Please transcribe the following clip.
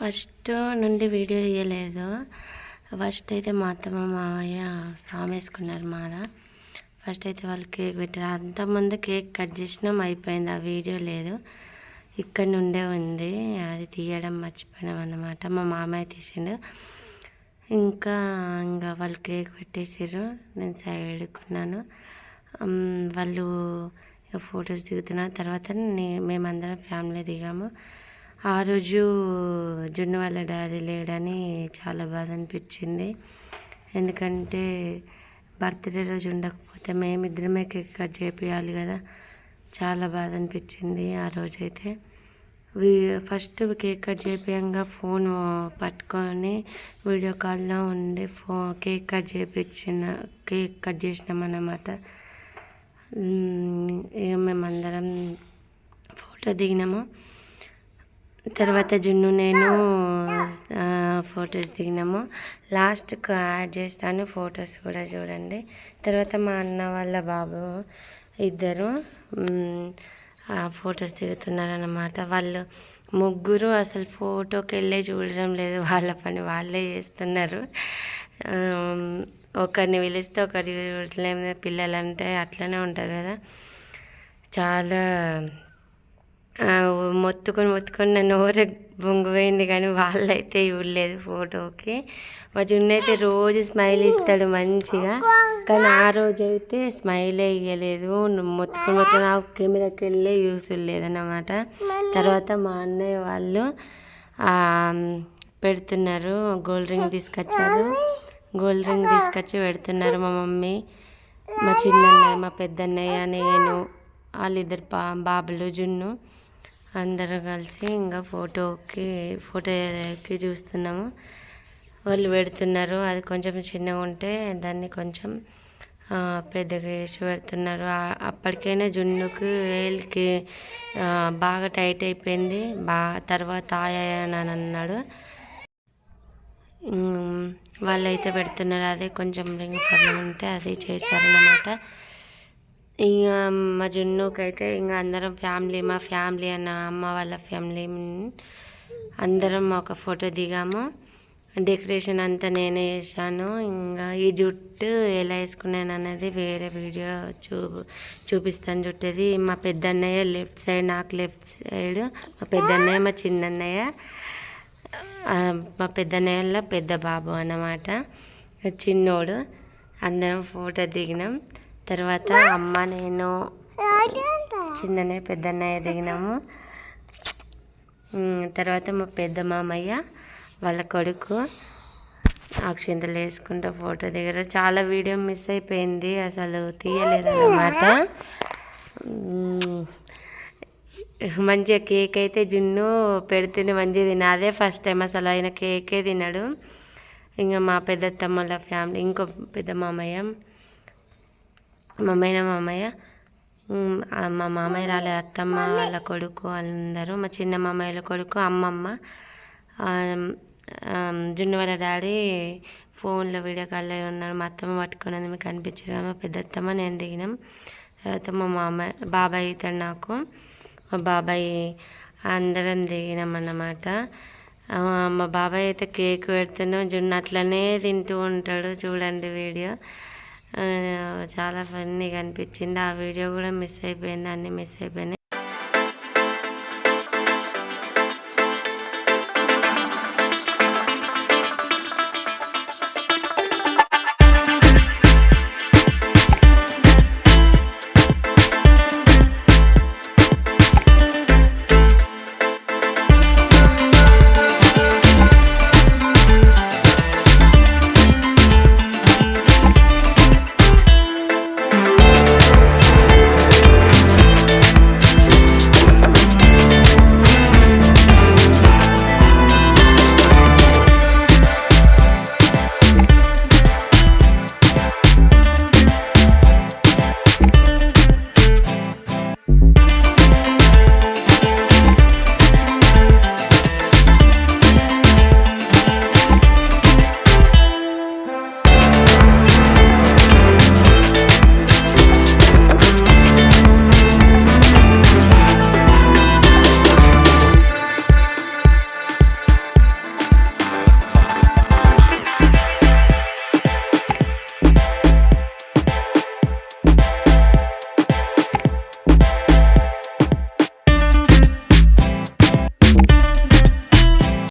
First నుండి video తీయలేదు. First అయితే మా అత్తమ్మ మామయ్య సామ వేసుకున్నారు మాల. ఫస్ట్ అయితే వాళ్ళు కేక్ పెట్టారు. అంతకుముందు కేక్ కట్ చేసినాం, అయిపోయింది. ఆ వీడియో లేదు, ఇక్కడ నుండే ఉంది. అది తీయడం మర్చిపోయినాం అన్నమాట. మా మామయ్య తీసిండు. ఇంకా వాళ్ళు కేక్ పెట్టేసారు, నేను సైడ్కున్నాను. వాళ్ళు ఫొటోస్ దిగుతున్నారు. తర్వాత మేమందరం ఫ్యామిలీ దిగాము. ఆ రోజు జున్ను వాళ్ళ డాడీ లేడని చాలా బాధ అనిపించింది. ఎందుకంటే బర్త్డే రోజు ఉండకపోతే మేమిద్దరమే కేక్ కట్ చేయాలి కదా. చాలా బాధ అనిపించింది ఆ రోజైతే. ఫస్ట్ కేక్ కట్ చేయంగా ఫోన్ పట్టుకొని వీడియో కాల్లో ఉండి కేక్ కట్ చేసినామన్నమాట. ఇక మేమందరం ఫోటో దిగినాము. తర్వాత జున్ను నేను ఫొటోస్ దిగినాము. లాస్ట్కి యాడ్ చేస్తాను ఫొటోస్ కూడా చూడండి. తర్వాత మా అన్న వాళ్ళ బాబు ఇద్దరు ఫొటోస్ దిగుతున్నారన్నమాట. వాళ్ళు ముగ్గురు అసలు ఫోటోకి వెళ్ళే చూడడం లేదు, వాళ్ళ పని వాళ్ళే చేస్తున్నారు. ఒకరిని పిలిస్తే ఒకరి చూడలేము, పిల్లలంటే అట్లనే ఉంటుంది కదా. చాలా మొత్తుకొని నన్ను ఓరే బొంగిపోయింది, కానీ వాళ్ళైతే ఇవ్వలేదు ఫోటోకి. మా జున్ను అయితే రోజు స్మైల్ ఇస్తాడు మంచిగా, కానీ ఆ రోజు అయితే స్మైలే ఇవ్వలేదు. మొత్తుకొని ఆ కెమెరాకి వెళ్ళే యూస్ లేదన్నమాట. తర్వాత మా అన్నయ్య వాళ్ళు పెడుతున్నారు, గోల్డ్ రింగ్ తీసుకొచ్చారు. గోల్డ్ రింగ్ తీసుకొచ్చి పెడుతున్నారు మా మమ్మీ, మా చిన్నన్నయ్య, మా పెద్దన్నయ్య, నేను, వాళ్ళిద్దరు బాబులు, జున్ను అందరూ కలిసి ఇంకా ఫోటోకి చూస్తున్నాము. వాళ్ళు పెడుతున్నారు. అది కొంచెం చిన్నగా ఉంటే దాన్ని కొంచెం పెద్దగా వేసి పెడుతున్నారు. అప్పటికైనా జున్నుకి వేలికి బాగా టైట్ అయిపోయింది. తర్వాత అని అన్నాడు. వాళ్ళైతే పెడుతున్నారు. అదే కొంచెం రింగ్ ప్రాబ్లం ఉంటే అది చేశారన్నమాట. ఇంకా మా జున్నుకి అయితే ఇంకా అందరం ఫ్యామిలీ, మా ఫ్యామిలీ అన్న అమ్మ వాళ్ళ ఫ్యామిలీ అందరం ఒక ఫోటో దిగాము. డెకరేషన్ అంతా నేనే చేశాను. ఇంకా ఈ జుట్టు ఎలా వేసుకున్నాను అనేది వేరే వీడియో చూపిస్తాను. జుట్టుది మా పెద్దన్నయ్య లెఫ్ట్ సైడ్, నాకు లెఫ్ట్ సైడ్ మా పెద్దన్నయ్య, మా చిన్నన్నయ్య, మా పెద్దన్నయ్యలో పెద్ద బాబు అన్నమాట, చిన్నోడు. అందరం ఫోటో దిగినాం. తర్వాత అమ్మ, నేను, చిన్నన్నయ్య, పెద్దన్నయ్య దిగినాము. తర్వాత మా పెద్ద మామయ్య వాళ్ళ కొడుకు అక్షింతలు వేసుకుంటూ ఫోటో దిగారు. చాలా వీడియో మిస్ అయిపోయింది, అసలు తీయలేదు అన్నమాట. మంచిగా కేక్ అయితే జున్ను పెడుతుండే మంచిగా తిన్నా. అదే ఫస్ట్ టైం అసలు ఆయన కేకే తిన్నాడు. ఇంకా మా పెద్ద తమ్ముళ్ళ ఫ్యామిలీ, ఇంకో పెద్ద మామయ్య, మా మామయ్య, మా మామయ్య రాలే, అత్తమ్మ వాళ్ళ కొడుకు అందరూ, మా చిన్న మామయ్యల కొడుకు, అమ్మమ్మ, జున్ను వాళ్ళ డాడీ ఫోన్లో వీడియో కాల్లో ఉన్నారు. మా అత్తమ్మ పట్టుకున్నది మీకు అనిపించదు. మా పెద్ద అత్తమ్మ, నేను దిగినాం. తర్వాత మా బాబాయ్ ఇతడు నాకు, మా బాబాయ్ అందరం దిగినాం అన్నమాట. మా బాబాయ్ అయితే కేక్ పెడుతున్నాం, జున్ను అట్లనే తింటూ ఉంటాడు. చూడండి వీడియో, చాలా ఫన్నీగా అనిపించింది. ఆ వీడియో కూడా మిస్ అయిపోయింది, అన్నీ మిస్ అయిపోయినాయి.